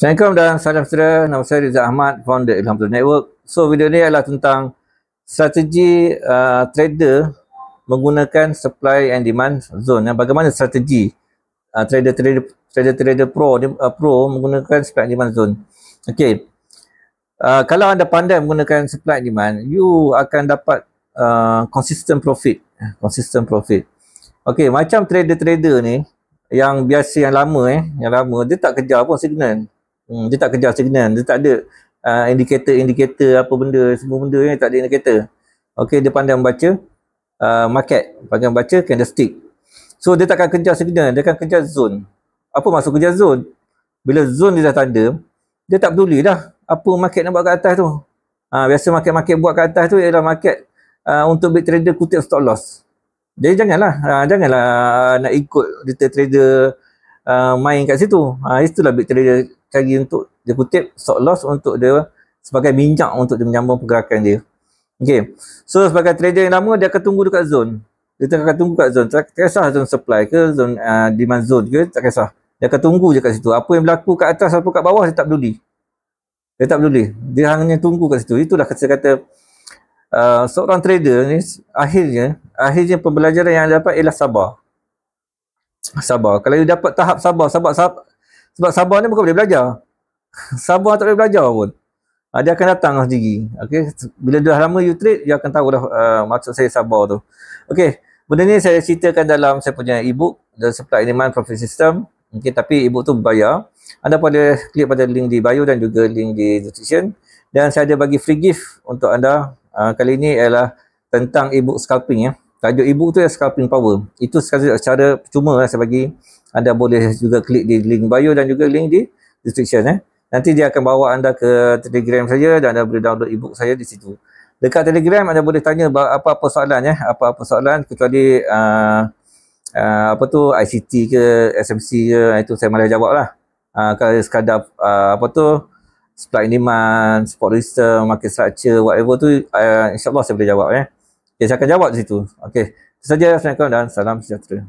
Assalamualaikum dan salam sejahtera. Nama saya Rizal Ahmad, founder Ilham Network. So, video ni adalah tentang strategi trader menggunakan supply and demand zone. Bagaimana strategi trader pro menggunakan supply and demand zone. Okey. Kalau anda pandai menggunakan supply and demand, you akan dapat consistent profit. Okey, macam trader-trader ni yang biasa, yang lama dia tak kejar pun signal. Dia tak kejar signal, dia tak ada indikator apa benda, semua benda ni tak ada indikator. Okey, dia pandai membaca market, pandai membaca candlestick. So dia takkan kejar signal, dia akan kejar zone. Apa maksud kejar zone? Bila zone dia dah tanda, dia tak peduli dah apa market nak buat kat atas tu. Biasa market buat kat atas tu ialah market untuk big trader kutip stop loss. Jadi janganlah nak ikut detail trader main kat situ. Itulah big trader cari untuk dia kutip stop loss untuk dia sebagai minyak untuk dia menyambung pergerakan dia. Okey. So sebagai trader yang lama dia akan tunggu dekat zone. Dia akan tunggu kat zone. Tak kisah zone supply ke zone demand zone ke, tak kisah. Dia akan tunggu je kat situ. Apa yang berlaku kat atas atau kat bawah dia tak peduli. Dia hanya tunggu kat situ. Itulah saya kata seorang trader ni akhirnya pembelajaran yang dia dapat ialah sabar. Kalau dia dapat tahap sabar, sebab sabar ni bukan boleh belajar. Sabar tak boleh belajar pun. Dia akan datang sendiri. Okey, bila dah lama you trade, dia akan tahu dah maksud saya sabar tu. Okey, benda ni saya ceritakan dalam saya punya ebook The Supply and Demand Profit System. Okey, tapi ebook tu berbayar. Anda boleh klik pada link di bio dan juga link di description. Dan saya ada bagi free gift untuk anda. Kali ini ialah tentang ebook scalping ya. Tajuk ebook tu ya Scalping Power. Itu secara percuma saya bagi. Anda boleh juga klik di link bio dan juga link di description ya. Nanti dia akan bawa anda ke Telegram saya dan anda boleh download ebook saya di situ. Dekat Telegram anda boleh tanya apa-apa soalan ya, apa-apa soalan kecuali ICT ke, SMC ke, itu saya malah jawab lah. Kalau sekadar supply and demand, support system, market structure, whatever tu, insyaAllah saya boleh jawab ya. Okay, saya akan jawab di situ. Okey, itu saja. Assalamualaikum dan salam sejahtera.